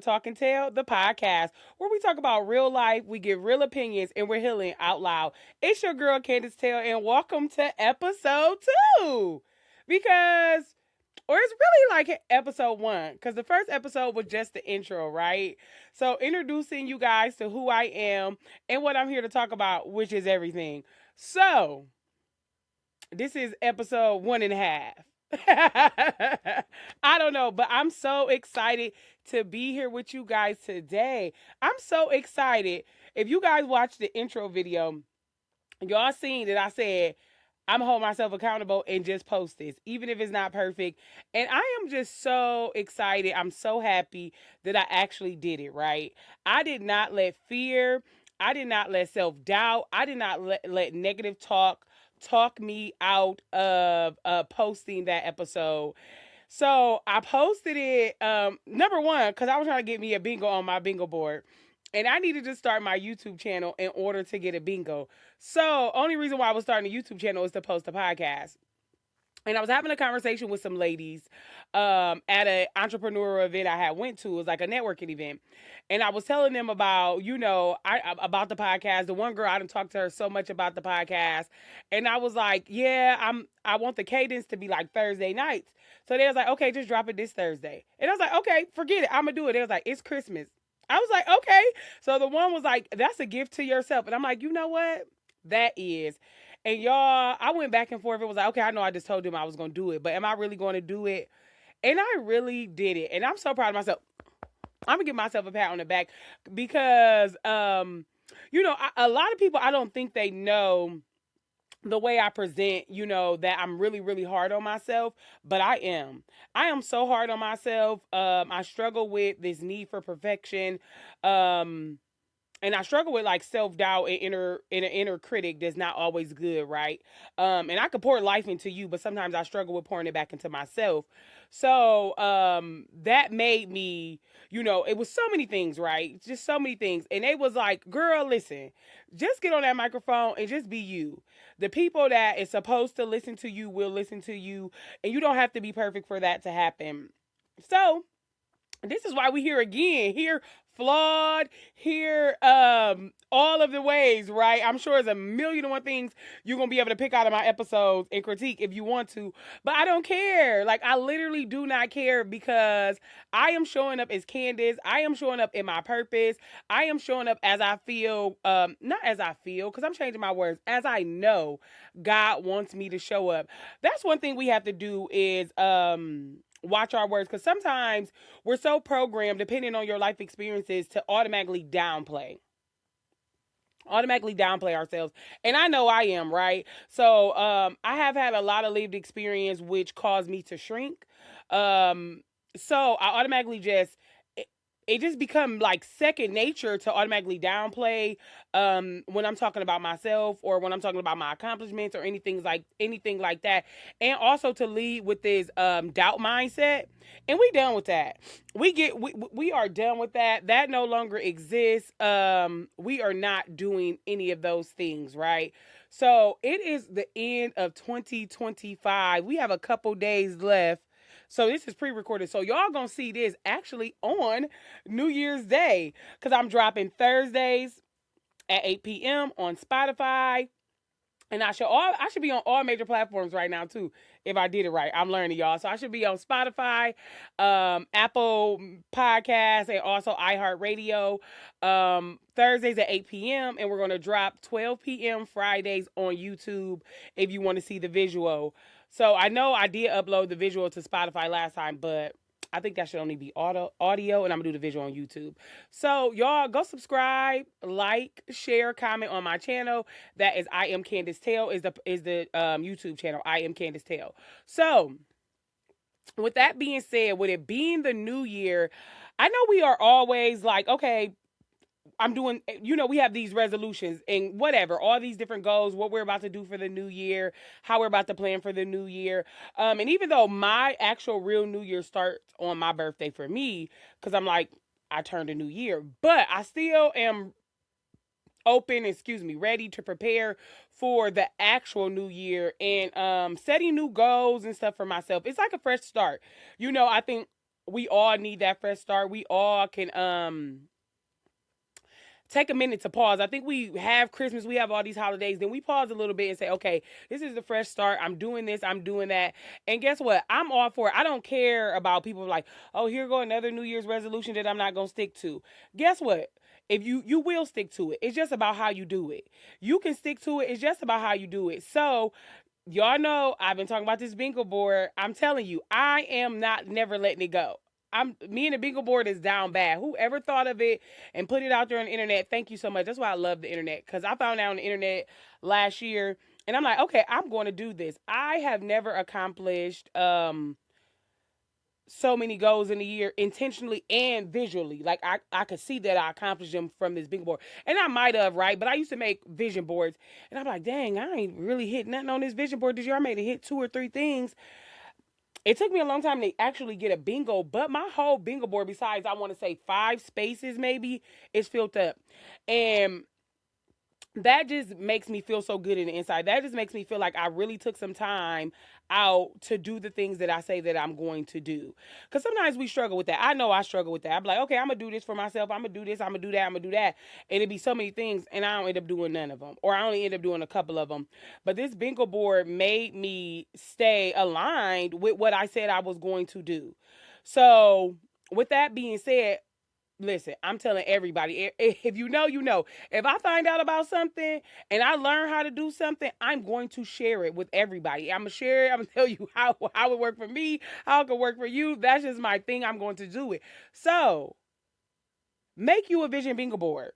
Talk&Tell, the podcast, where we talk about real life, we get real opinions, and we're healing out loud. It's your girl, Candace Tell, and welcome to episode 2. Because, or it's really like episode 1, because the first episode was just the intro, right? So, introducing you guys to who I am and what I'm here to talk about, which is everything. So, this is episode 1.5. I don't know, but I'm so excited to be here with you guys today. I'm so excited. If you guys watched the intro video, y'all seen that I said I'm gonna hold myself accountable and just post this, even if it's not perfect. And I am just so excited. I'm so happy that I actually did it, right? I did not let fear, I did not let self-doubt, I did not let negative talk me out of posting that episode. So I posted it, number one, because I was trying to get me a bingo on my bingo board. And I needed to start my YouTube channel in order to get a bingo. So only reason why I was starting a YouTube channel is to post a podcast. And I was having a conversation with some ladies at an entrepreneurial event I had went to. It was like a networking event. And I was telling them about, about the podcast. The one girl, I didn't talk to her so much about the podcast. And I was like, yeah, I want the cadence to be like Thursday nights. So they was like, okay, just drop it this Thursday. And I was like, okay, forget it. I'm going to do it. They was like, it's Christmas. I was like, okay. So the one was like, that's a gift to yourself. And I'm like, you know what? That is. And y'all, I went back and forth. It was like, okay, I know I just told them I was going to do it, but am I really going to do it? And I really did it. And I'm so proud of myself. I'm going to give myself a pat on the back because, a lot of people, I don't think they know the way I present, that I'm really, really hard on myself, but I am. I am so hard on myself. I struggle with this need for perfection. And I struggle with like self-doubt and an inner critic that's not always good, right? And I could pour life into you, but sometimes I struggle with pouring it back into myself. So that made me, it was so many things, right? Just so many things. And they was like, girl, listen, just get on that microphone and just be you. The people that is supposed to listen to you will listen to you, and you don't have to be perfect for that to happen. So this is why we here again, here flawed, here all of the ways, right? I'm sure there's a million and one things you're gonna be able to pick out of my episodes and critique if you want to, but I don't care. Like, I literally do not care because I am showing up as Candace. I am showing up in my purpose. I am showing up as I feel, not as I feel, because I'm changing my words, as I know God wants me to show up. That's one thing we have to do is watch our words, because sometimes we're so programmed, depending on your life experiences, to automatically downplay ourselves. And I know I am, right? So I have had a lot of lived experience which caused me to shrink. So I automatically it just become like second nature to automatically downplay when I'm talking about myself or when I'm talking about my accomplishments or anything like that. And also to lead with this doubt mindset. And we done with that. We are done with that. That no longer exists. We are not doing any of those things, right? So it is the end of 2025. We have a couple days left. So this is pre-recorded. So y'all gonna see this actually on New Year's Day, because I'm dropping Thursdays at 8 p.m. on Spotify. And I should be on all major platforms right now too, if I did it right. I'm learning, y'all. So I should be on Spotify, Apple Podcasts, and also iHeartRadio. Thursdays at 8 p.m. And we're gonna drop 12 p.m. Fridays on YouTube if you want to see the visual. So I know I did upload the visual to Spotify last time, but I think that should only be audio, and I'm gonna do the visual on YouTube. So y'all go subscribe, like, share, comment on my channel. That is I Am Candace Tell is the YouTube channel. I Am Candace Tell. So with that being said, with it being the new year, I know we are always like, okay, I'm doing, we have these resolutions and whatever, all these different goals, what we're about to do for the new year, how we're about to plan for the new year. And even though my actual real new year starts on my birthday for me, because I'm like, I turned a new year, but I still am ready to prepare for the actual new year and setting new goals and stuff for myself. It's like a fresh start. I think we all need that fresh start. We all can take a minute to pause. I think we have Christmas, we have all these holidays, then we pause a little bit and say, okay, this is the fresh start. I'm doing this, I'm doing that. And guess what? I'm all for it. I don't care about people like, oh, here go another New Year's resolution that I'm not going to stick to. Guess what? If you will stick to it. It's just about how you do it. You can stick to it. It's just about how you do it. So y'all know I've been talking about this bingo board. I'm telling you, I am not never letting it go. Me and the bingo board is down bad. Whoever thought of it and put it out there on the internet, thank you so much. That's why I love the internet, because I found out on the internet last year and I'm like, okay, I'm going to do this. I have never accomplished so many goals in a year intentionally and visually. Like I could see that I accomplished them from this big board. And I might have, right? But I used to make vision boards and I'm like, dang, I ain't really hit nothing on this vision board this year. I made it hit 2 or 3 things. It took me a long time to actually get a bingo, but my whole bingo board, besides I want to say 5 spaces maybe, is filled up. And that just makes me feel so good in the inside. That just makes me feel like I really took some time out to do the things that I say that I'm going to do. Because sometimes we struggle with that. I know I struggle with that. I'm like, okay, I'm going to do this for myself. I'm going to do this. I'm going to do that. I'm going to do that. And it'd be so many things, and I don't end up doing none of them. Or I only end up doing a couple of them. But this bingo board made me stay aligned with what I said I was going to do. So, with that being said, listen, I'm telling everybody, if you know, you know. If I find out about something and I learn how to do something, I'm going to share it with everybody. I'm going to share it. I'm going to tell you how it worked for me, how it could work for you. That's just my thing. I'm going to do it. So, make you a vision bingo board.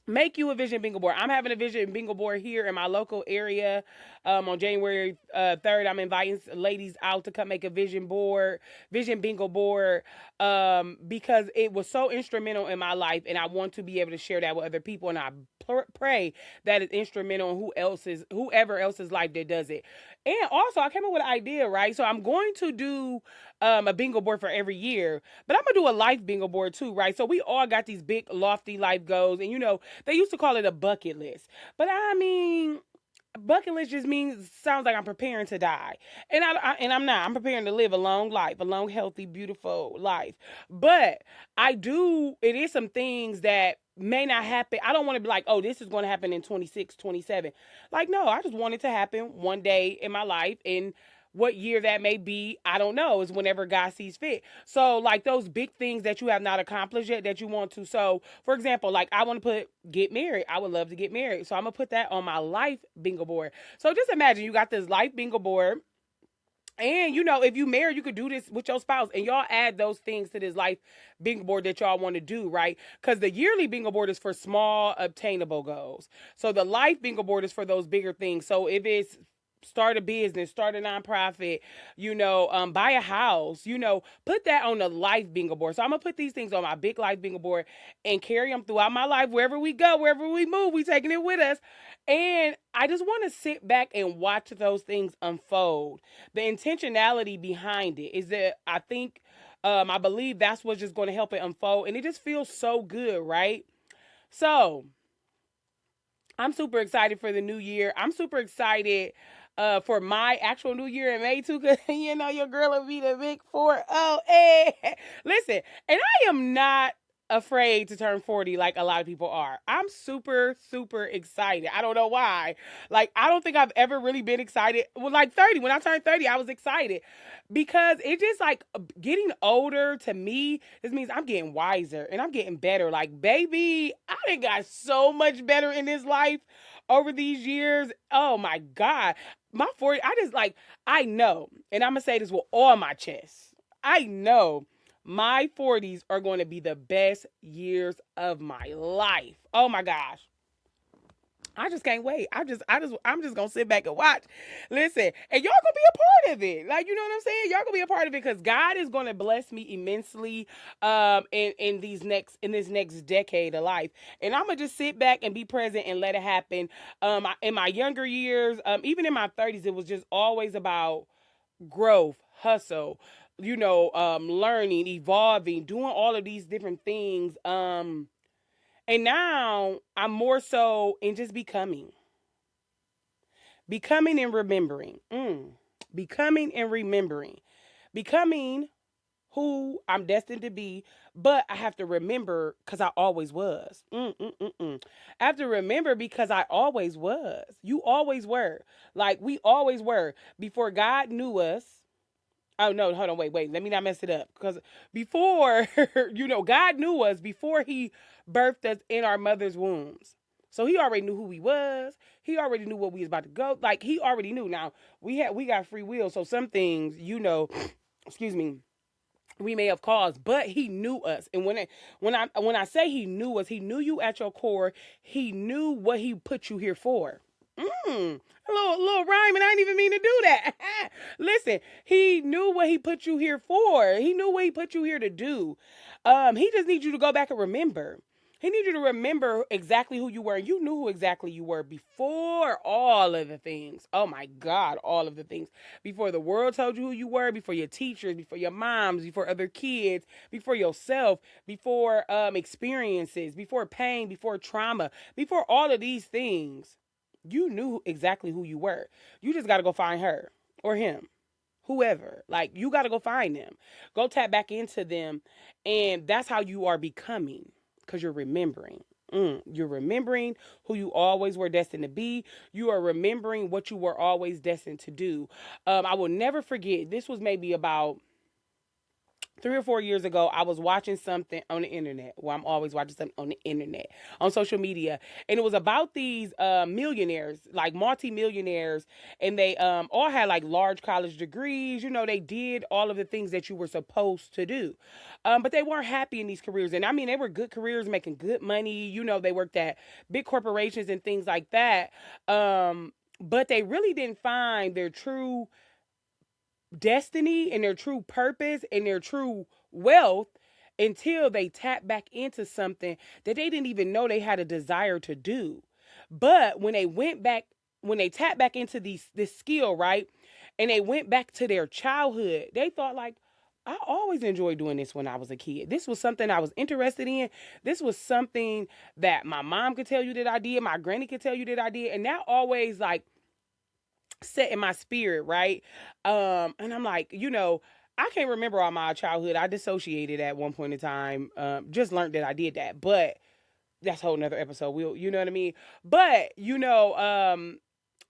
Make you a vision bingo board. I'm having a vision bingo board here in my local area on January 3rd. I'm inviting ladies out to come make a vision bingo board, because it was so instrumental in my life, and I want to be able to share that with other people. And I pray that it's instrumental in whoever else's life that does it. And also, I came up with an idea, right? So I'm going to do a bingo board for every year, but I'm gonna do a life bingo board too, right? So we all got these big lofty life goals, and they used to call it a bucket list, but I mean, bucket list just sounds like I'm preparing to die, and I'm not. I'm preparing to live a long life, a long, healthy, beautiful life. But it is some things that may not happen. I don't want to be like, oh, this is going to happen in 26, 27. Like, no, I just want it to happen one day in my life, and what year that may be, I don't know. It's whenever God sees fit. So, like those big things that you have not accomplished yet that you want to. So, for example, like I want to get married. I would love to get married. So, I'm going to put that on my life bingo board. So, just imagine you got this life bingo board. And, if you marry, you could do this with your spouse. And y'all add those things to this life bingo board that y'all want to do, right? Because the yearly bingo board is for small, obtainable goals. So, the life bingo board is for those bigger things. So, if it's start a business, start a nonprofit, buy a house, put that on the life bingo board. So I'm going to put these things on my big life bingo board and carry them throughout my life. Wherever we go, wherever we move, we taking it with us. And I just want to sit back and watch those things unfold. The intentionality behind it is that I believe that's what's just going to help it unfold. And it just feels so good, right? So I'm super excited for the new year. I'm super excited for my actual new year in May too, because your girl will be the big 40. Hey. Listen, and I am not afraid to turn 40 like a lot of people are. I'm super, super excited. I don't know why. Like, I don't think I've ever really been excited. Well, like 30. When I turned 30, I was excited because it just like getting older to me, this means I'm getting wiser and I'm getting better. Like, baby, I done got so much better in this life over these years. Oh my God. My 40, I know, and I'm going to say this with all my chest. I know my 40s are going to be the best years of my life. Oh my gosh. I just can't wait. I'm just gonna sit back and watch. Listen, and y'all gonna be a part of it. Like, you know what I'm saying? Y'all gonna be a part of it because God is gonna bless me immensely in this next decade of life. And I'm gonna just sit back and be present and let it happen. In my younger years, even in my 30s, it was just always about growth, hustle, learning, evolving, doing all of these different things. And now I'm more so in just becoming and remembering, becoming and remembering, becoming who I'm destined to be, but I have to remember because I always was. I have to remember because I always was. You always were. Like, we always were. Before God knew us, oh no, hold on, wait. Let me not mess it up. Because before, God knew us before he birthed us in our mother's wombs. So he already knew who we was. He already knew what we was about to go. Like, he already knew. Now, we got free will. So some things, excuse me, we may have caused, but he knew us. And when I say he knew us, he knew you at your core. He knew what he put you here for. A little rhyme, and I didn't even mean to do that. Listen, he knew what he put you here for. He knew what he put you here to do. He just needs you to go back and remember. He needs you to remember exactly who you were. You knew who exactly you were before all of the things. Oh my God, all of the things. Before the world told you who you were, before your teachers, before your moms, before other kids, before yourself, before experiences, before pain, before trauma, before all of these things. You knew exactly who you were. You just got to go find her or him, whoever. Like, you got to go find them. Go tap back into them. And that's how you are becoming, because you're remembering. You're remembering who you always were destined to be. You are remembering what you were always destined to do. I will never forget, this was maybe about 3 or 4 years ago. I was watching something on the internet. Well, I'm always watching something on the internet, on social media. And it was about these millionaires, like multi-millionaires. And they all had like large college degrees. They did all of the things that you were supposed to do. But they weren't happy in these careers. And I mean, they were good careers, making good money. They worked at big corporations and things like that. But they really didn't find their true destiny and their true purpose and their true wealth until they tap back into something that they didn't even know they had a desire to do. But when they tapped back into this skill, right? And they went back to their childhood, they thought like, I always enjoyed doing this when I was a kid. This was something I was interested in. This was something that my mom could tell you that I did. My granny could tell you that I did. And that always like set in my spirit, right? And I'm like, I can't remember all my childhood. I dissociated at one point in time. Just learned that I did that, but that's a whole nother episode. You know what I mean? But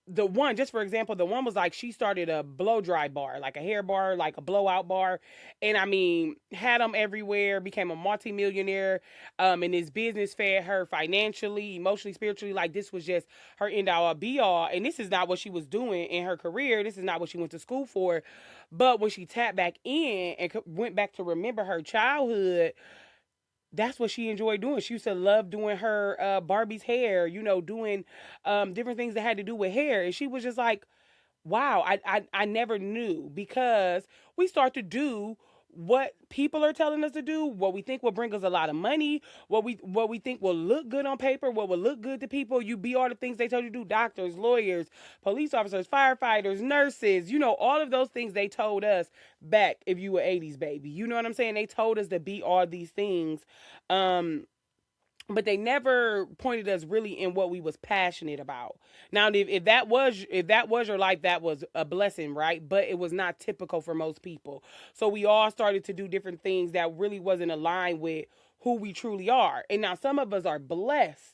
the one, just for example, the one was like she started a blow dry bar, like a hair bar, like a blowout bar. And I mean, had them everywhere, became a multimillionaire. And this business fed her financially, emotionally, spiritually. Like, this was just her end all be all. And this is not what she was doing in her career. This is not what she went to school for. But when she tapped back in and went back to remember her childhood, that's what she enjoyed doing. She used to love doing her Barbie's hair, doing different things that had to do with hair. And she was just like, wow, I never knew, because we start to do what people are telling us to do, what we think will bring us a lot of money, what we think will look good on paper, what will look good to people. You be all the things they told you to do: doctors, lawyers, police officers, firefighters, nurses, all of those things they told us back if you were 80s baby. You know what I'm saying? They told us to be all these things. But they never pointed us really in what we was passionate about. Now, if that was your life, that was a blessing, right? But it was not typical for most people. So we all started to do different things that really wasn't aligned with who we truly are. And now some of us are blessed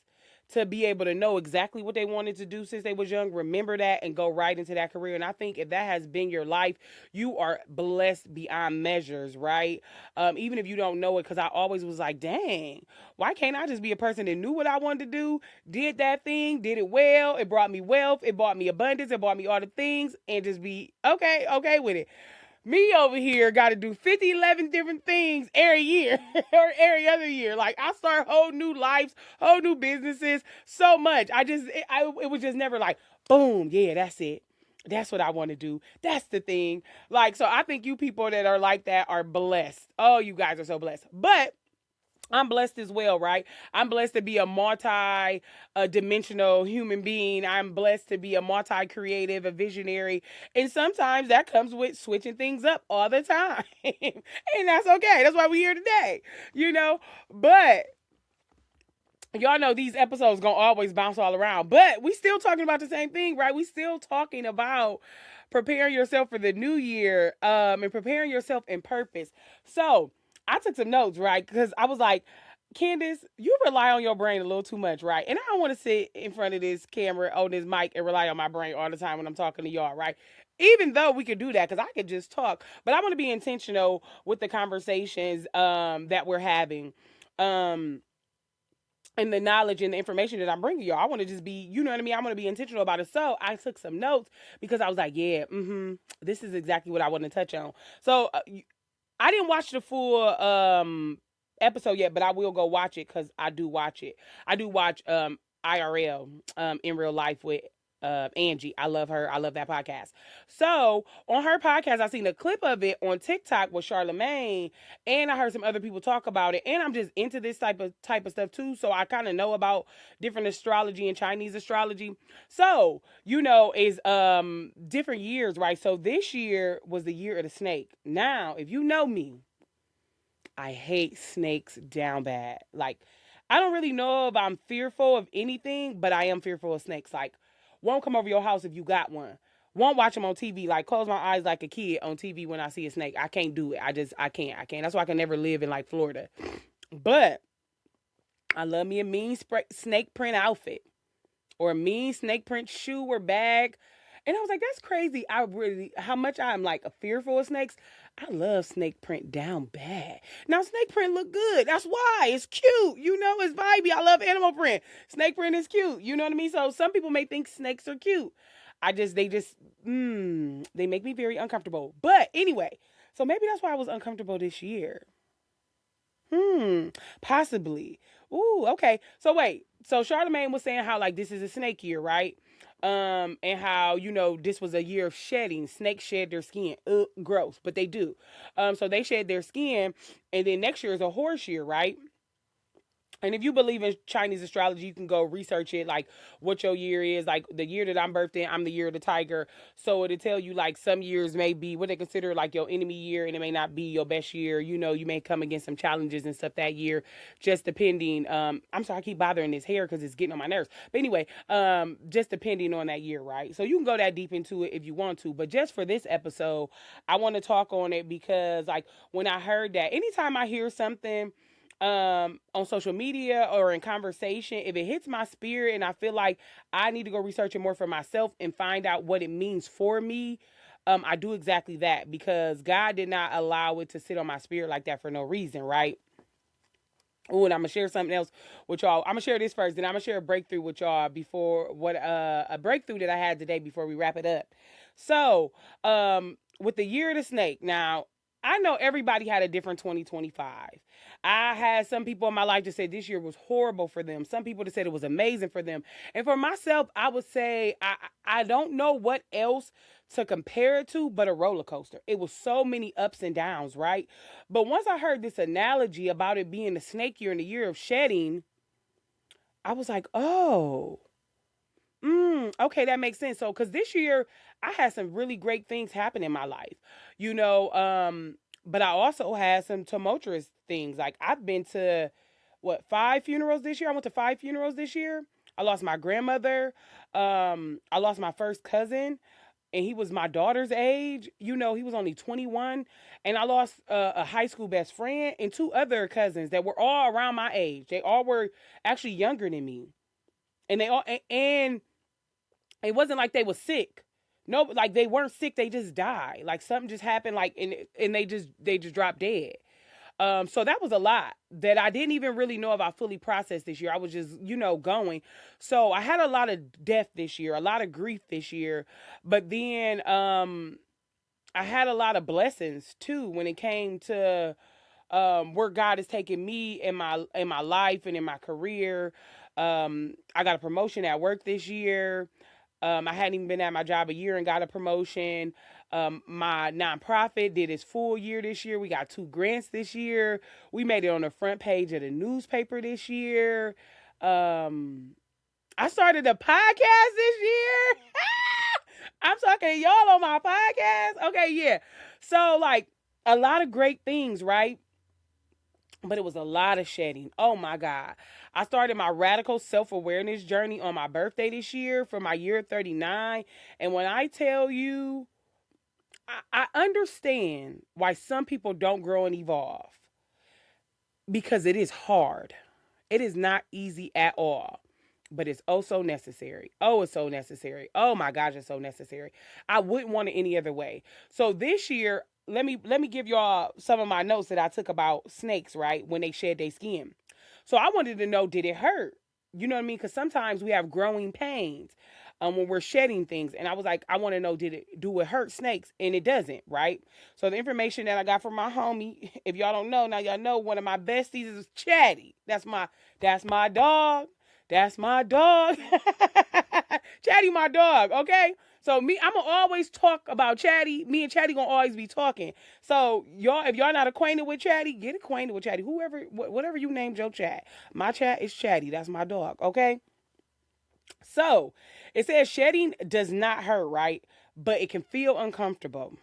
to be able to know exactly what they wanted to do since they was young, remember that, and go right into that career. And I think if that has been your life, you are blessed beyond measures, right? Even if you don't know it, because I always was like, dang, why can't I just be a person that knew what I wanted to do, did that thing, did it well, it brought me wealth, it brought me abundance, it brought me all the things, and just be okay with it. Me over here got to do 50, 11 different things every year or every other year. Like, I start whole new lives, whole new businesses, so much. It was just never like, boom, yeah, that's it. That's what I want to do. That's the thing. Like, so I think you people that are like that are blessed. Oh, you guys are so blessed. But I'm blessed as well, right? I'm blessed to be a multi-dimensional human being. I'm blessed to be a multi-creative, a visionary. And sometimes that comes with switching things up all the time. And that's okay. That's why we're here today, But y'all know these episodes gonna always bounce all around, but we still talking about the same thing, right? We still talking about preparing yourself for the new year, and preparing yourself in purpose. So I took some notes, right? Because I was like, Candace, you rely on your brain a little too much, right? And I don't want to sit in front of this camera on this mic and rely on my brain all the time when I'm talking to y'all, right? Even though we could do that, because I could just talk, but I want to be intentional with the conversations that we're having. Um, and the knowledge and the information that I'm bringing y'all. I want to just be, you know what I mean? I want to be intentional about it. So I took some notes because I was like, yeah, this is exactly what I want to touch on. So I didn't watch the full episode yet, but I will go watch it because I do watch it. I do watch IRL, in real life with Angie. I love her. I love that podcast. So on her podcast, I seen a clip of it on TikTok with Charlemagne, and I heard some other people talk about it. And I'm just into this type of stuff too. So I kind of know about different astrology and Chinese astrology. So is different years, right? So this year was the year of the snake. Now, if you know me, I hate snakes down bad. Like, I don't really know if I'm fearful of anything, but I am fearful of snakes. Like, won't come over your house if you got one. Won't watch them on TV. Like, close my eyes like a kid on TV when I see a snake. I can't do it. I can't. That's why I can never live in, like, Florida. But I love me a mean snake print outfit or a mean snake print shoe or bag. And I was like, that's crazy. How much I'm like a fearful of snakes. I love snake print down bad. Now, snake print look good. That's why. It's cute. It's vibey. I love animal print. Snake print is cute. You know what I mean? So some people may think snakes are cute. They make me very uncomfortable. But anyway, so maybe that's why I was uncomfortable this year. Possibly. Ooh, okay. So wait. So Charlemagne was saying how like this is a snake year, right? And how this was a year of shedding. Snakes shed their skin. Gross, but they do. So they shed their skin, and then next year is a horse year, right? And if you believe in Chinese astrology, you can go research it, like what your year is. Like the year that I'm birthed in, I'm the year of the tiger. So it'll tell you like some years may be what they consider like your enemy year, and it may not be your best year. You may come against some challenges and stuff that year, just depending. I'm sorry, I keep bothering this hair because it's getting on my nerves. But anyway, just depending on that year, right? So you can go that deep into it if you want to. But just for this episode, I want to talk on it because like when I heard that, anytime I hear something on social media or in conversation, if it hits my spirit and I feel like I need to go research it more for myself and find out what it means for me, I do exactly that because God did not allow it to sit on my spirit like that for no reason, right? Oh, and I'm gonna share something else with y'all. I'm gonna share this first, then I'm gonna share a breakthrough with y'all before what a breakthrough that I had today before we wrap it up. So, with the year of the snake, now I know everybody had a different 2025. I had some people in my life that said this year was horrible for them. Some people that said it was amazing for them. And for myself, I would say I don't know what else to compare it to but a roller coaster. It was so many ups and downs, right? But once I heard this analogy about it being the snake year and the year of shedding, I was like, oh, okay, that makes sense. So, because this year I had some really great things happen in my life, but I also had some tumultuous things. Like I've been to what 5 funerals this year. I went to 5 funerals this year. I lost my grandmother. I lost my first cousin, and he was my daughter's age. He was only 21, and I lost a high school best friend and two other cousins that were all around my age. They all were actually younger than me, and and it wasn't like they were sick. No, like they weren't sick. They just died. Like something just happened. Like and they just dropped dead. So that was a lot that I didn't even really know if I fully processed this year. I was just, going. So I had a lot of death this year, a lot of grief this year. But then I had a lot of blessings too when it came to where God has taken me in my life and in my career. I got a promotion at work this year. I hadn't even been at my job a year and got a promotion. My nonprofit did its full year this year. We got 2 grants this year. We made it on the front page of the newspaper this year. I started a podcast this year. I'm talking to y'all on my podcast. Okay, yeah. So, like, a lot of great things, right? But it was a lot of shedding. Oh my God. I started my radical self-awareness journey on my birthday this year for my year 39. And when I tell you, I understand why some people don't grow and evolve because it is hard. It is not easy at all, but it's oh so necessary. Oh, it's so necessary. Oh my gosh, it's so necessary. I wouldn't want it any other way. So this year, let me give y'all some of my notes that I took about snakes, right? When they shed their skin. So I wanted to know, did it hurt? You know what I mean? Because sometimes we have growing pains when we're shedding things. And I was like, I want to know, do it hurt snakes? And it doesn't, right? So the information that I got from my homie, if y'all don't know, now y'all know one of my besties is Chatty. That's my dog. That's my dog. Chatty, my dog. Okay. So I'm gonna always talk about Chatty. Me and Chatty gonna always be talking. So y'all, if y'all not acquainted with Chatty, get acquainted with Chatty. Whatever you named your chat. My chat is Chatty. That's my dog. Okay. So it says shedding does not hurt, right? But it can feel uncomfortable.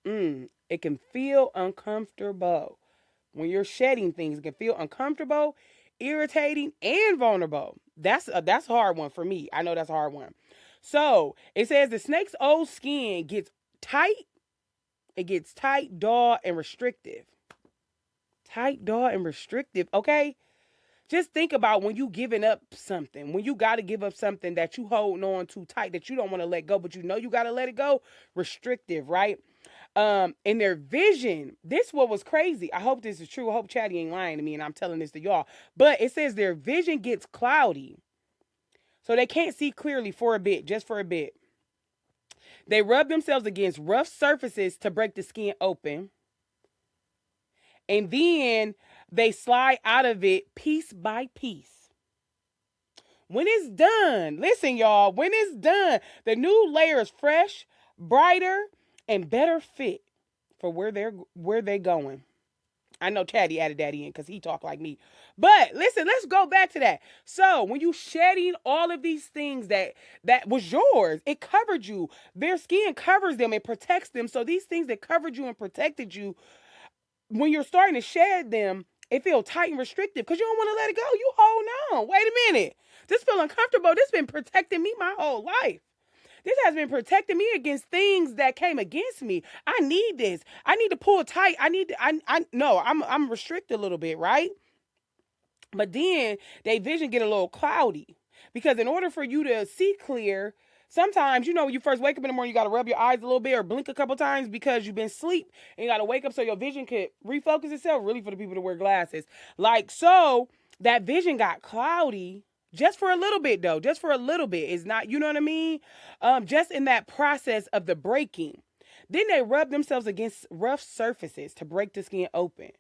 It can feel uncomfortable. When you're shedding things, it can feel uncomfortable, irritating, and vulnerable. That's a hard one for me. I know that's a hard one. So it says the snake's old skin gets tight. It gets tight, dull, and restrictive. Tight, dull, and restrictive. Okay. Just think about when you giving up something, when you got to give up something that you holding on too tight, that you don't want to let go, but you know you got to let it go. Restrictive, right? In their vision, this what was crazy. I hope this is true. I hope Chatty ain't lying to me and I'm telling this to y'all. But it says their vision gets cloudy. So they can't see clearly for a bit, just for a bit. They rub themselves against rough surfaces to break the skin open. And then they slide out of it piece by piece. When it's done, listen, y'all, when it's done, the new layer is fresh, brighter, and better fit for where they're going. I know Chatty added that in because he talked like me. But listen, let's go back to that. So when you shedding all of these things that was yours, it covered you. Their skin covers them, it protects them. So these things that covered you and protected you, when you're starting to shed them, it feels tight and restrictive because you don't want to let it go. You hold on. Wait a minute. This feel uncomfortable. This been protecting me my whole life. This has been protecting me against things that came against me. I need this. I need to pull tight. I'm restricted a little bit, right? But then they vision get a little cloudy because in order for you to see clear, sometimes, when you first wake up in the morning, you got to rub your eyes a little bit or blink a couple times because you've been asleep and you got to wake up so your vision could refocus itself, really for the people that wear glasses. Like, so that vision got cloudy just for a little bit, though. Just for a little bit. It's not, you know what I mean? Just in that process of the breaking. Then they rub themselves against rough surfaces to break the skin open.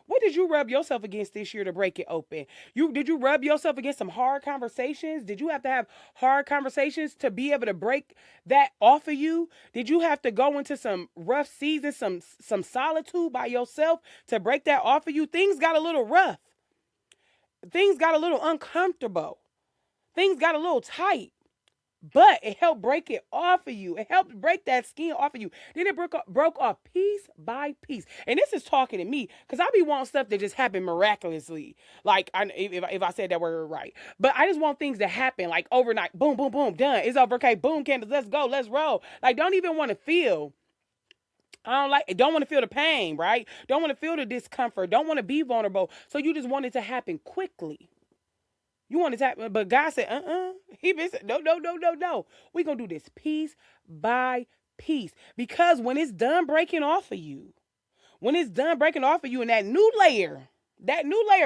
What did you rub yourself against this year to break it open? Did you rub yourself against some hard conversations? Did you have to have hard conversations to be able to break that off of you? Did you have to go into some rough seasons, some solitude by yourself to break that off of you? Things got a little rough. Things got a little uncomfortable. Things got a little tight. But it helped break it off of you. It helped break that skin off of you. Then it broke off piece by piece. And this is talking to me because I be wanting stuff that just happened miraculously. Like, if I said that word right. But I just want things to happen like overnight. Boom, boom, boom, done. It's over. Okay, boom, candles. Let's go. Let's roll. Like, don't even want to feel. Don't want to feel the pain, right? Don't want to feel the discomfort. Don't want to be vulnerable. So you just want it to happen quickly. You want it to happen, but God said, He been said, no. We're going to do this piece by piece. Because when it's done breaking off of you, and that new layer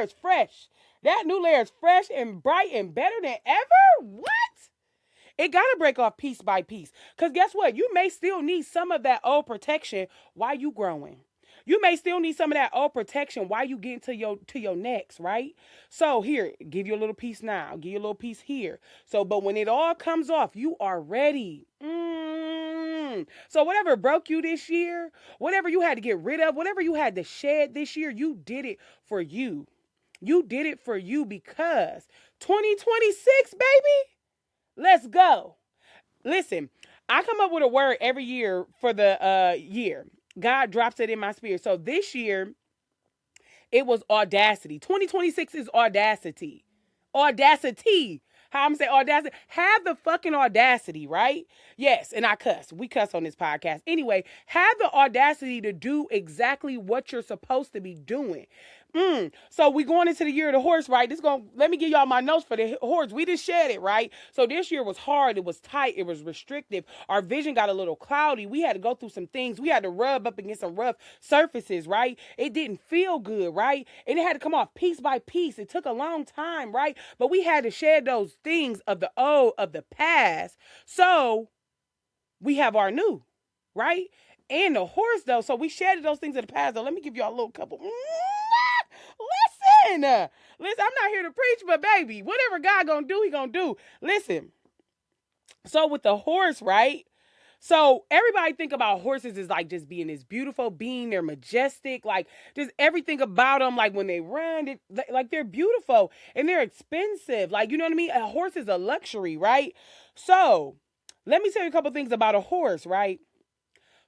is fresh. That new layer is fresh and bright and better than ever. What? It got to break off piece by piece. Because guess what? You may still need some of that old protection while you growing. You may still need some of that old protection while you get to your next, right? So here, give you a little piece now. Give you a little piece here. So, but when it all comes off, you are ready. So whatever broke you this year, whatever you had to get rid of, whatever you had to shed this year, you did it for you. You did it for you because 2026, baby, let's go. Listen, I come up with a word every year for the year. God drops it in my spirit. So this year, it was audacity. 2026 is audacity. Audacity. How I'm saying audacity. Have the fucking audacity, right? Yes, and I cuss. We cuss on this podcast. Anyway, have the audacity to do exactly what you're supposed to be doing. So we going into the year of the horse, right? Let me give y'all my notes for the horse. We just shared it, right? So this year was hard. It was tight. It was restrictive. Our vision got a little cloudy. We had to go through some things. We had to rub up against some rough surfaces, right? It didn't feel good, right? And it had to come off piece by piece. It took a long time, right? But we had to shed those things of the old, of the past. So we have our new, right? And the horse, though. So we shedded those things of the past, though. Let me give y'all a little couple. Listen, I'm not here to preach, but baby, whatever God gonna do, he gonna do. Listen, so with the horse, right? So everybody think about horses as like just being this beautiful being. They're majestic, like just everything about them. Like when they run, like they're beautiful and they're expensive. Like, you know what I mean? A horse is a luxury, right? So let me tell you a couple things about a horse, right?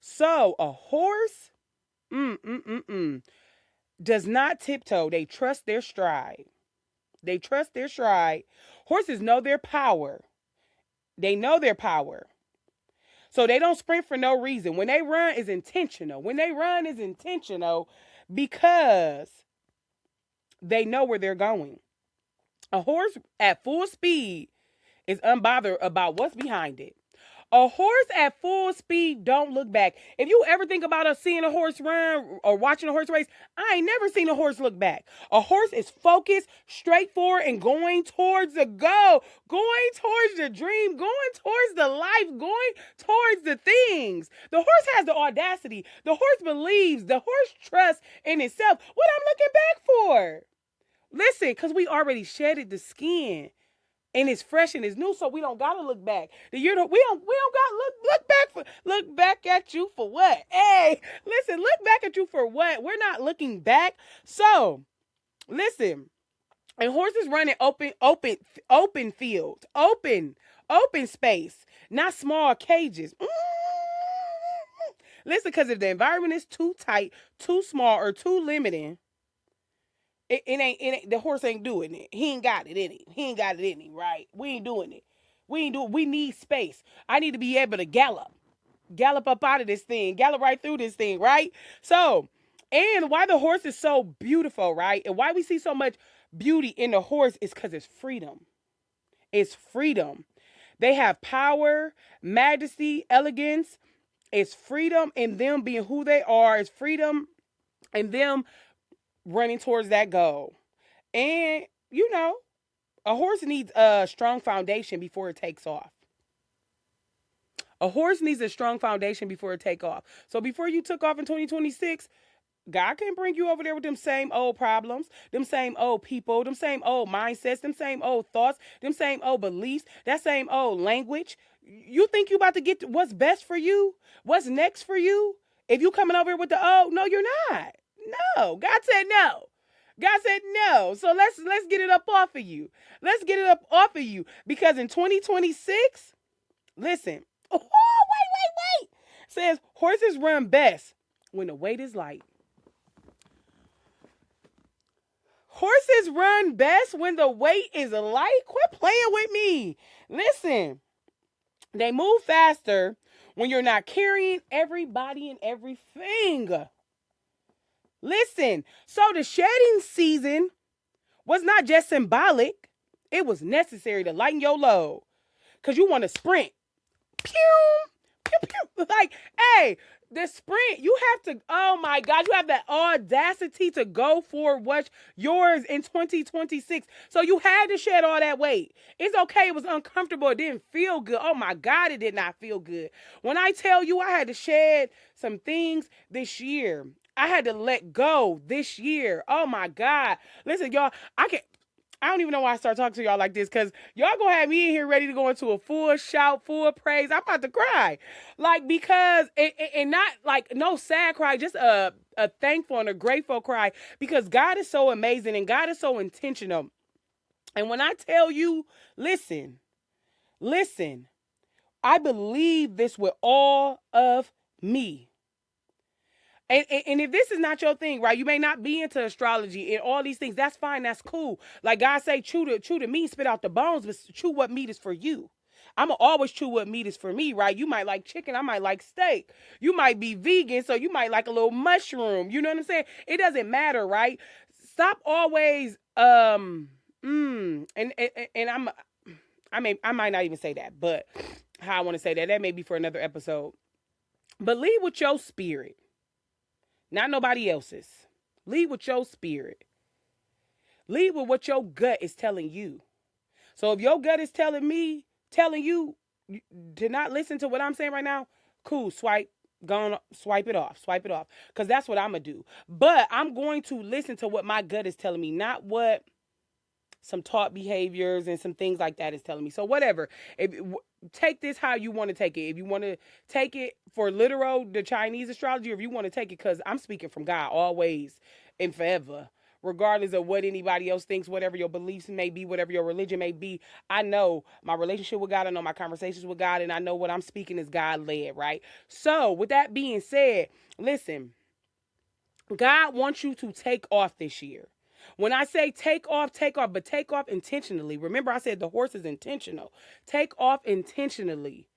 So a horse, does not tiptoe. They trust their stride. They trust their stride. Horses know their power. They know their power. So they don't sprint for no reason. When they run is intentional. When they run is intentional because they know where they're going. A horse at full speed is unbothered about what's behind it. A horse at full speed don't look back. If you ever think about us seeing a horse run or watching a horse race, I ain't never seen a horse look back. A horse is focused, straightforward, and going towards the goal, going towards the dream, going towards the life, going towards the things. The horse has the audacity. The horse believes. The horse trusts in itself. What I'm looking back for? Listen, because we already shedded the skin. And it's fresh and it's new, so we don't gotta look back. We don't gotta look back at you for what? Hey, listen, look back at you for what? We're not looking back. So, listen, and horses run in open fields, open space, not small cages. Listen, because if the environment is too tight, too small, or too limiting, it ain't the horse ain't doing it. He ain't got it in him. He ain't got it in him, right? We ain't doing it. We need space. I need to be able to gallop up out of this thing, gallop right through this thing, right? So, and why the horse is so beautiful, right? And why we see so much beauty in the horse is because it's freedom. It's freedom. They have power, majesty, elegance. It's freedom in them being who they are. It's freedom in them running towards that goal. And, you know, a horse needs a strong foundation before it takes off. A horse needs a strong foundation before it takes off. So before you took off in 2026, God can bring you over there with them same old problems, them same old people, them same old mindsets, them same old thoughts, them same old beliefs, that same old language. You think you about to get what's best for you? What's next for you? If you coming over here with the old, no, you're not. No, God said no. God said no. So let's get it up off of you. Let's get it up off of you. Because in 2026, listen. Oh, wait. Says horses run best when the weight is light. Horses run best when the weight is light. Quit playing with me. Listen. They move faster when you're not carrying everybody and everything. Listen, so the shedding season was not just symbolic. It was necessary to lighten your load. Because you want to sprint. Pew, pew, pew. Like, hey, the sprint, you have to, oh my God, you have the audacity to go for what's yours in 2026. So you had to shed all that weight. It's okay. It was uncomfortable. It didn't feel good. Oh my God, it did not feel good. When I tell you I had to shed some things this year, I had to let go this year. Oh my God. Listen, y'all, I don't even know why I start talking to y'all like this, because y'all gonna have me in here ready to go into a full shout, full praise. I'm about to cry. Like, because, and not like no sad cry, just a thankful and a grateful cry, because God is so amazing and God is so intentional. And when I tell you, listen, I believe this with all of me. And if this is not your thing, right? You may not be into astrology and all these things. That's fine. That's cool. Like God say, chew the meat, spit out the bones, but chew what meat is for you. I'ma always chew what meat is for me, right? You might like chicken, I might like steak. You might be vegan, so you might like a little mushroom. You know what I'm saying? It doesn't matter, right? Stop always and I might not even say that, but how I want to say that may be for another episode. But lead with your spirit, not nobody else's. Lead with your spirit. Lead with what your gut is telling you. So if your gut is telling you to not listen to what I'm saying right now, cool, swipe it off. Because that's what I'm going to do. But I'm going to listen to what my gut is telling me, not what some taught behaviors and some things like that is telling me. So whatever. Take this how you want to take it. If you want to take it for literal, the Chinese astrology, or if you want to take it because I'm speaking from God always and forever, regardless of what anybody else thinks, whatever your beliefs may be, whatever your religion may be. I know my relationship with God. I know my conversations with God, and I know what I'm speaking is God-led, right? So with that being said, listen, God wants you to take off this year. When I say take off, but take off intentionally. Remember, I said the horse is intentional. Take off intentionally.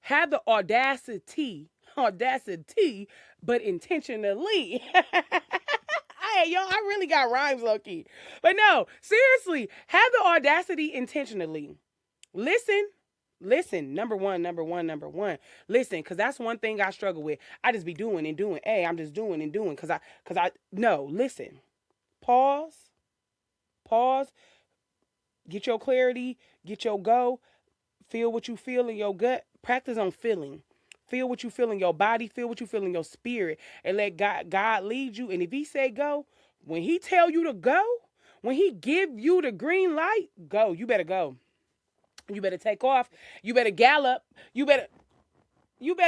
Have the audacity, but intentionally. Hey, yo, I really got rhymes, low-key. But no, seriously, have the audacity intentionally. Listen, number one. Listen, because that's one thing I struggle with. I just be doing and doing. Hey, I'm just doing and doing no, listen. Pause. Get your clarity, get your go. Feel what you feel in your gut. Practice on feeling. Feel what you feel in your body. Feel what you feel in your spirit. And let God lead you. And if he say go, when he tell you to go, when he give you the green light, go. You better go. You better take off. You better gallop. You better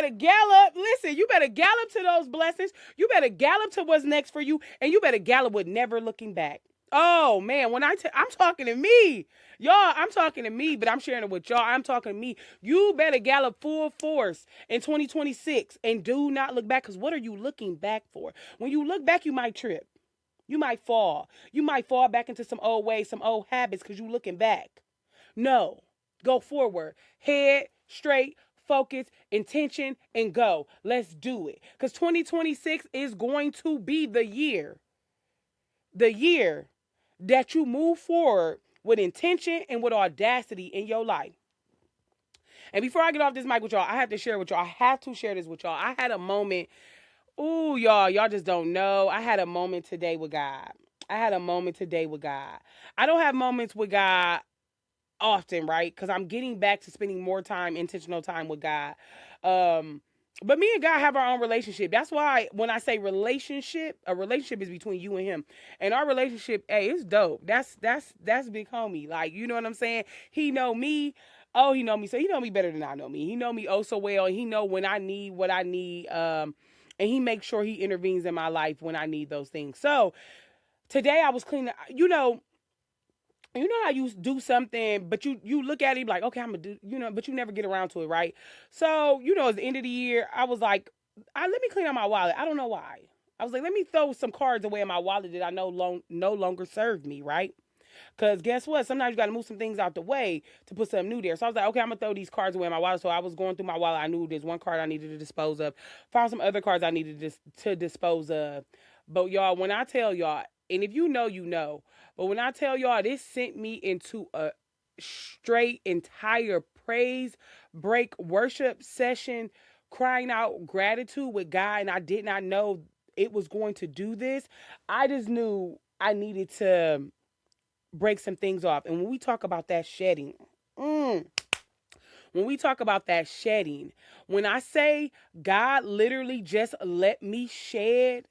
gallop. Listen, you better gallop to those blessings. You better gallop to what's next for you. And you better gallop with never looking back. Oh, man, when I'm talking to me. Y'all, I'm talking to me, but I'm sharing it with y'all. I'm talking to me. You better gallop full force in 2026 and do not look back, because what are you looking back for? When you look back, you might trip. You might fall. You might fall back into some old ways, some old habits, because you're looking back. No, go forward. Head straight, focus, intention, and go. Let's do it. Because 2026 is going to be the year that you move forward with intention and with audacity in your life. And before I get off this mic with y'all, I have to share with y'all. I have to share this with y'all. I had a moment. Ooh, y'all just don't know. I had a moment today with God. I don't have moments with God often, right? Because I'm getting back to spending more time, intentional time with God. But me and God have our own relationship. That's why when I say relationship, a relationship is between you and him. And our relationship, hey, it's dope. That's big homie. Like, you know what I'm saying? He know me. Oh, he know me. So he know me better than I know me. He know me oh so well. And he know when I need what I need. And he makes sure he intervenes in my life when I need those things. So today I was cleaning, how you do something, but you look at it like, okay, I'm going to do, but you never get around to it, right? So, at the end of the year, I was like, let me clean out my wallet. I don't know why. I was like, let me throw some cards away in my wallet that I know no longer serve me, right? Because guess what? Sometimes you got to move some things out the way to put something new there. So I was like, okay, I'm going to throw these cards away in my wallet. So I was going through my wallet. I knew there's one card I needed to dispose of. Found some other cards I needed to dispose of. But y'all, when I tell y'all, and if you know, you know. But when I tell y'all, this sent me into a straight entire praise break worship session, crying out gratitude with God. And I did not know it was going to do this. I just knew I needed to break some things off. And when we talk about that shedding, when I say God literally just let me shed,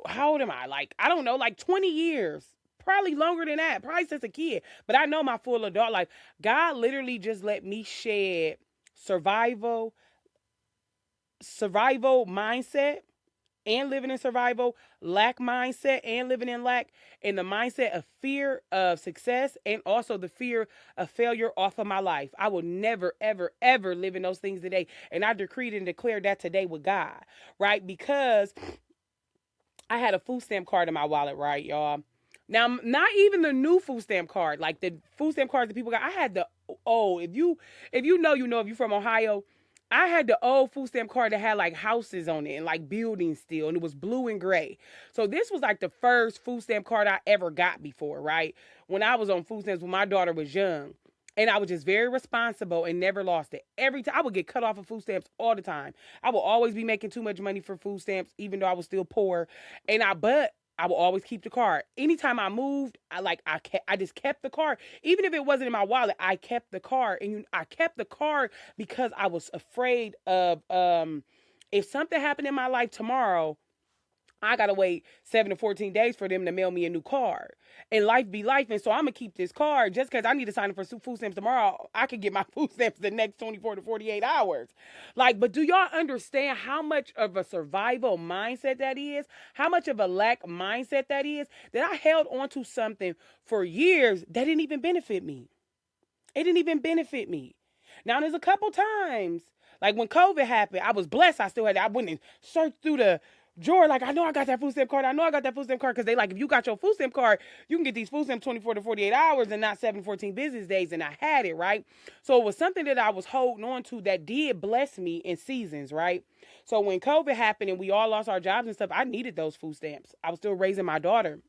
how old am I? Like, I don't know, like 20 years, probably longer than that, probably since a kid, but I know my full adult life. God literally just let me shed survival mindset, and living in survival, lack mindset and living in lack, and the mindset of fear of success and also the fear of failure off of my life. I will never, ever, ever live in those things today. And I decreed and declared that today with God, right? Because I had a food stamp card in my wallet, right, y'all? Now, not even the new food stamp card, like the food stamp cards that people got. I had the old. If you know, you know. If you're from Ohio, I had the old food stamp card that had like houses on it and like buildings still, and it was blue and gray. So this was like the first food stamp card I ever got before, right? When I was on food stamps when my daughter was young. And I was just very responsible and never lost it. Every time I would get cut off of food stamps all the time. I would always be making too much money for food stamps, even though I was still poor. But I would always keep the card. Anytime I moved, I just kept the card. Even if it wasn't in my wallet, I kept the card. And I kept the card because I was afraid of if something happened in my life tomorrow, I gotta wait 7 to 14 days for them to mail me a new card. And life be life. And so I'm gonna keep this card just because I need to sign up for food stamps tomorrow. I could get my food stamps the next 24 to 48 hours. Like, but do y'all understand how much of a survival mindset that is? How much of a lack mindset that is? That I held on to something for years that didn't even benefit me. It didn't even benefit me. Now, there's a couple times, like when COVID happened, I was blessed. I went and searched through the drawer, like, I know I got that food stamp card. I know I got that food stamp card. Because they like, if you got your food stamp card, you can get these food stamps 24 to 48 hours and not 7 to 14 business days. And I had it, right? So it was something that I was holding on to that did bless me in seasons, right? So when COVID happened and we all lost our jobs and stuff, I needed those food stamps. I was still raising my daughter.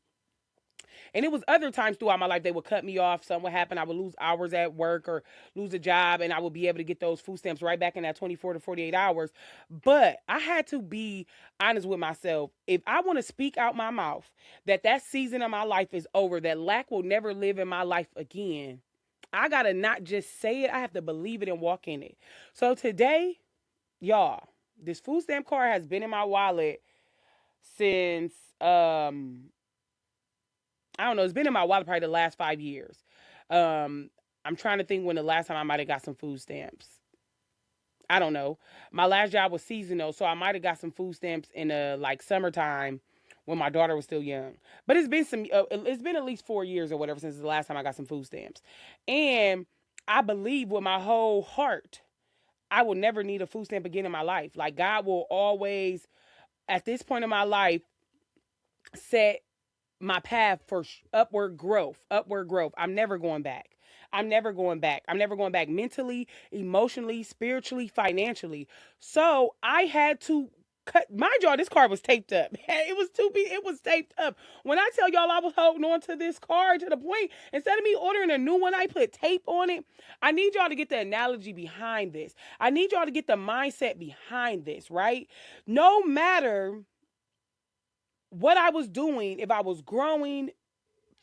And it was other times throughout my life they would cut me off. Something would happen. I would lose hours at work or lose a job, and I would be able to get those food stamps right back in that 24 to 48 hours. But I had to be honest with myself. If I want to speak out my mouth that season of my life is over, that lack will never live in my life again, I got to not just say it. I have to believe it and walk in it. So today, y'all, this food stamp card has been in my wallet since I don't know. It's been in my wallet probably the last 5 years. I'm trying to think when the last time I might have got some food stamps. I don't know. My last job was seasonal, so I might have got some food stamps in like summertime when my daughter was still young. But it's been it's been at least 4 years or whatever since the last time I got some food stamps. And I believe with my whole heart, I will never need a food stamp again in my life. Like God will always, at this point in my life, set my path for upward growth. I'm never going back. I'm never going back. I'm never going back mentally, emotionally, spiritually, financially. So I had to cut. Mind y'all, this card was taped up. It was taped up. When I tell y'all I was holding on to this card to the point, instead of me ordering a new one, I put tape on it. I need y'all to get the analogy behind this. I need y'all to get the mindset behind this, right? No matter what I was doing, if I was growing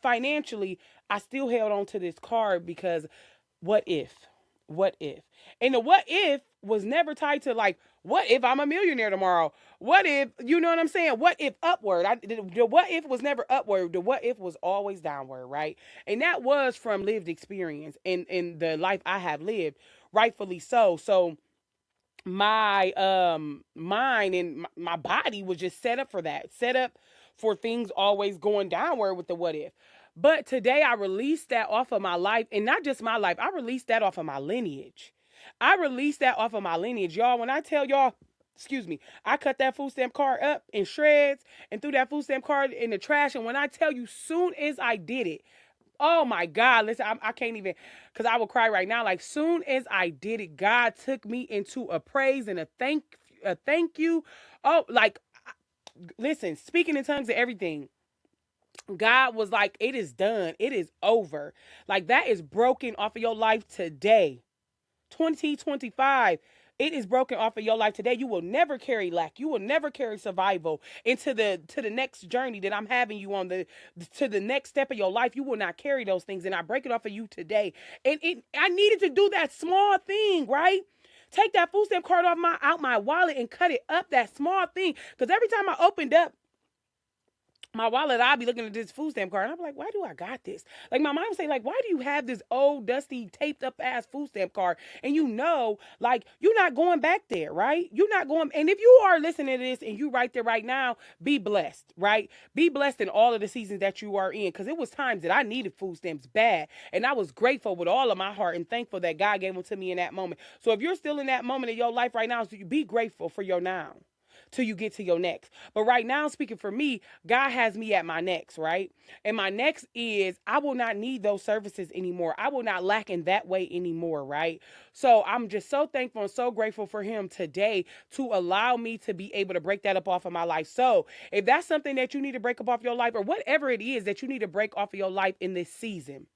financially, I still held on to this card because what if? What if? And the what if was never tied to like, what if I'm a millionaire tomorrow? What if, you know what I'm saying? What if upward? The what if was never upward. The what if was always downward, right? And that was from lived experience in the life I have lived, rightfully so. So my mind and my body was just set up for that, set up for things always going downward with the what if. But today I released that off of my life, and not just my life, I released that off of my lineage. I released that off of my lineage, y'all. When I tell y'all, excuse me, I cut that food stamp card up in shreds and threw that food stamp card in the trash. And when I tell you, soon as I did it, oh my God, listen, I can't even, because I will cry right now. Like, soon as I did it, God took me into a praise and a thank you. Oh, like, listen, speaking in tongues and everything. God was like, it is done. It is over. Like, that is broken off of your life today. 2025. It is broken off of your life today. You will never carry lack. You will never carry survival into the next journey that I'm having you on, to the next step of your life. You will not carry those things, and I break it off of you today. And I needed to do that small thing, right? Take that food stamp card out my wallet and cut it up, that small thing. Because every time I opened up my wallet, I'll be looking at this food stamp card and I'll be like, why do I got this? Like my mom would say, like, why do you have this old, dusty, taped up ass food stamp card? And like, you're not going back there, right? You're not going. And if you are listening to this and you right there right now, be blessed, right? Be blessed in all of the seasons that you are in. Because it was times that I needed food stamps bad. And I was grateful with all of my heart and thankful that God gave them to me in that moment. So if you're still in that moment in your life right now, so you be grateful for your now till you get to your next. But right now, speaking for me, God has me at my next, right? And my next is I will not need those services anymore. I will not lack in that way anymore, right? So I'm just so thankful and so grateful for him today to allow me to be able to break that up off of my life. So if that's something that you need to break up off your life or whatever it is that you need to break off of your life in this season,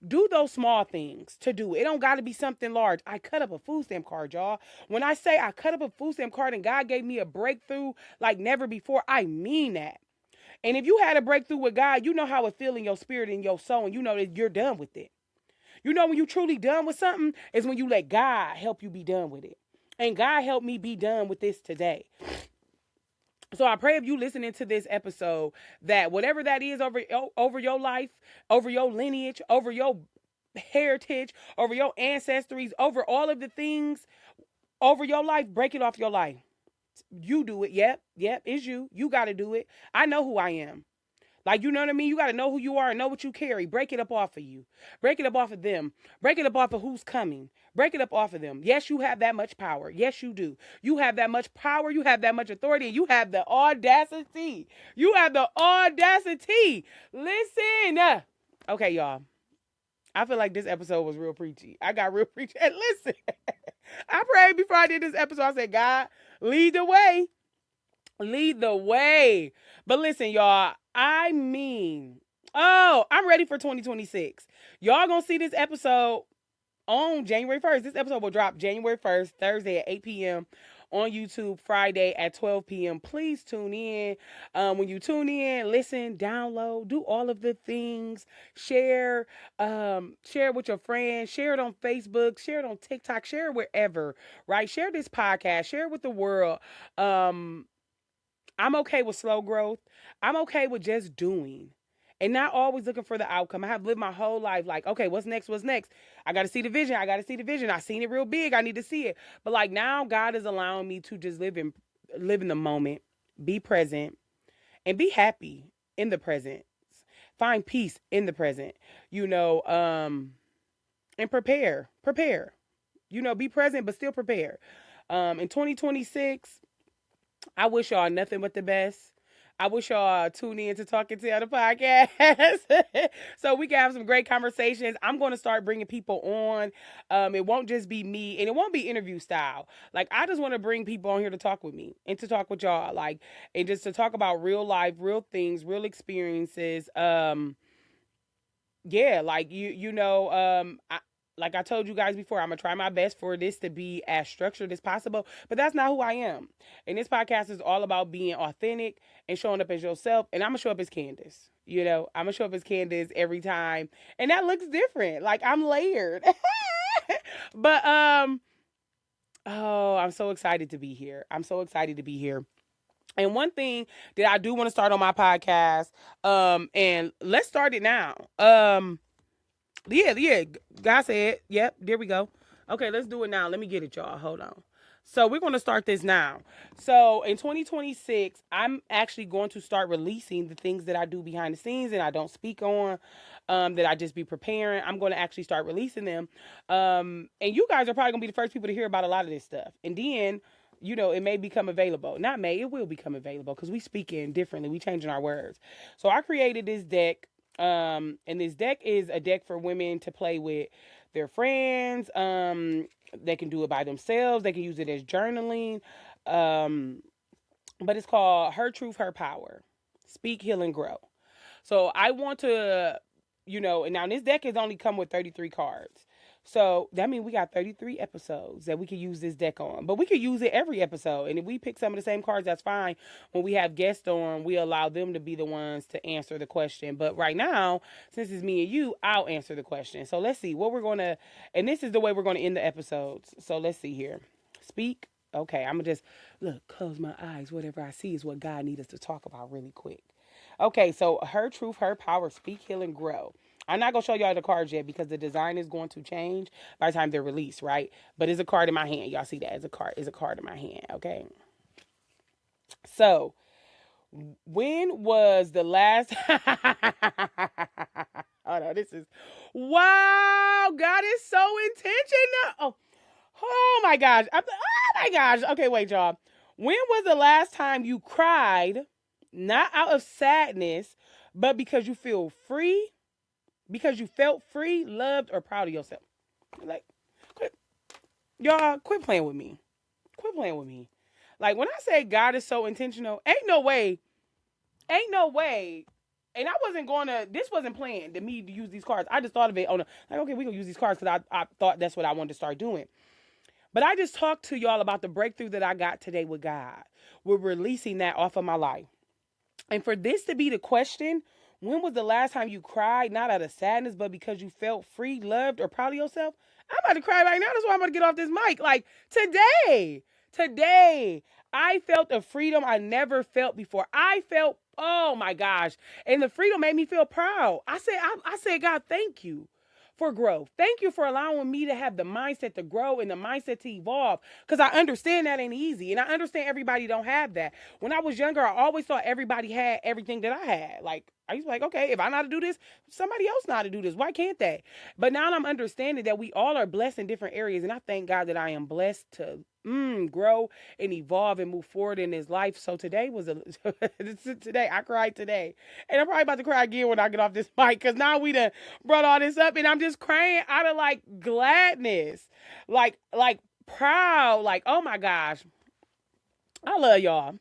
do those small things to do. It don't got to be something large. I cut up a food stamp card, y'all. When I say I cut up a food stamp card and God gave me a breakthrough like never before, I mean that. And if you had a breakthrough with God, you know how it feels in your spirit and your soul, and you know that you're done with it. You know when you truly done with something is when you let God help you be done with it. And God helped me be done with this today. So I pray if you listening to this episode that whatever that is over your life, over your lineage, over your heritage, over your ancestries, over all of the things over your life, break it off your life. You do it. Yep, it's you. You got to do it. I know who I am. Like, you know what I mean? You got to know who you are and know what you carry. Break it up off of you. Break it up off of them. Break it up off of who's coming. Break it up off of them. Yes, you have that much power. Yes, you do. You have that much power. You have that much authority. And you have the audacity. You have the audacity. Listen. Okay, y'all. I feel like this episode was real preachy. I got real preachy. And listen, I prayed before I did this episode. I said, God, lead the way. Lead the way. But listen, y'all, I'm ready for 2026. Y'all gonna see this episode on January 1st. This episode will drop January 1st, Thursday at 8 p.m. on YouTube, Friday at 12 p.m. Please tune in. When you tune in, listen, download, do all of the things. Share it with your friends. Share it on Facebook. Share it on TikTok. Share it wherever, right? Share this podcast. Share it with the world. I'm okay with slow growth. I'm okay with just doing and not always looking for the outcome. I have lived my whole life like, okay, what's next? What's next? I got to see the vision. I got to see the vision. I seen it real big. I need to see it. But like now God is allowing me to just live in the moment, be present, and be happy in the present. Find peace in the present, and prepare. Be present, but still prepare. In 2026, I wish y'all nothing but the best. I wish y'all tune in to Talk and Tell the podcast so we can have some great conversations. I'm going to start bringing people on. It won't just be me, and it won't be interview style. Like, I just want to bring people on here to talk with me and to talk with y'all, like, and just to talk about real life, real things, real experiences. Like I told you guys before, I'm going to try my best for this to be as structured as possible, but that's not who I am. And this podcast is all about being authentic and showing up as yourself. And I'm going to show up as Candace. I'm going to show up as Candace every time. And that looks different. Like, I'm layered. But, I'm so excited to be here. And one thing that I do want to start on my podcast, and let's start it now. Yeah. God said, yep, there we go. Okay, let's do it now. Let me get it, y'all. Hold on. So we're going to start this now. So in 2026, I'm actually going to start releasing the things that I do behind the scenes and I don't speak on, that I just be preparing. I'm going to actually start releasing them. And you guys are probably going to be the first people to hear about a lot of this stuff. And then, it may become available. Not may, it will become available because we speaking differently. We changing our words. So I created this deck. And this deck is a deck for women to play with their friends. They can do it by themselves. They can use it as journaling. But it's called Her Truth, Her Power. Speak, Heal, and Grow. So I want to, and now this deck has only come with 33 cards. So that means we got 33 episodes that we can use this deck on. But we could use it every episode. And if we pick some of the same cards, that's fine. When we have guests on, we allow them to be the ones to answer the question. But right now, since it's me and you, I'll answer the question. So let's see what we're going to, and this is the way we're going to end the episodes. So let's see here. Speak. Okay, I'm going to just, close my eyes. Whatever I see is what God needs us to talk about really quick. Okay, so her truth, her power, speak, heal, and grow. I'm not gonna show y'all the cards yet because the design is going to change by the time they're released, right? But it's a card in my hand. Y'all see that? It's a card. It's a card in my hand. Okay. So when was the last oh no, this is wow, God is so intentional. Oh my gosh. Oh my gosh. Okay, wait, y'all. When was the last time you cried, not out of sadness, but because you feel free, because you felt free, loved, or proud of yourself? Like, quit, y'all, quit playing with me. Quit playing with me. Like, when I say God is so intentional, ain't no way. And I wasn't going to, this wasn't planned to me to use these cards. I just thought of it on like, okay, we going to use these cards because I thought that's what I wanted to start doing. But I just talked to y'all about the breakthrough that I got today with God. We're releasing that off of my life. And for this to be the question, when was the last time you cried, not out of sadness, but because you felt free, loved, or proud of yourself? I'm about to cry right now. That's why I'm about to get off this mic. Like today, I felt a freedom I never felt before. I felt, oh my gosh. And the freedom made me feel proud. I said, God, thank you for growth. Thank you for allowing me to have the mindset to grow and the mindset to evolve. Because I understand that ain't easy. And I understand everybody don't have that. When I was younger, I always thought everybody had everything that I had. Like, I used to be like, okay, if I know how to do this, somebody else know how to do this. Why can't they? But now I'm understanding that we all are blessed in different areas. And I thank God that I am blessed to grow and evolve and move forward in his life. So today was today. I cried today. And I'm probably about to cry again when I get off this mic because now we done brought all this up and I'm just crying out of like gladness. Like proud. Like, oh my gosh. I love y'all.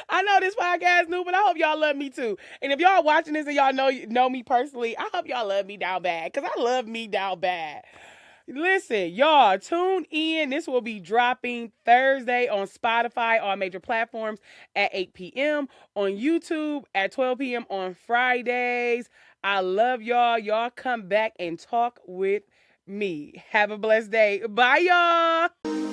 I know this podcast new, but I hope y'all love me too. And if y'all watching this and y'all know me personally, I hope y'all love me down bad because I love me down bad. Listen, y'all, tune in. This will be dropping Thursday on Spotify, all major platforms at 8 p.m. on YouTube at 12 p.m. on Fridays. I love y'all. Y'all come back and talk with me. Have a blessed day. Bye, y'all.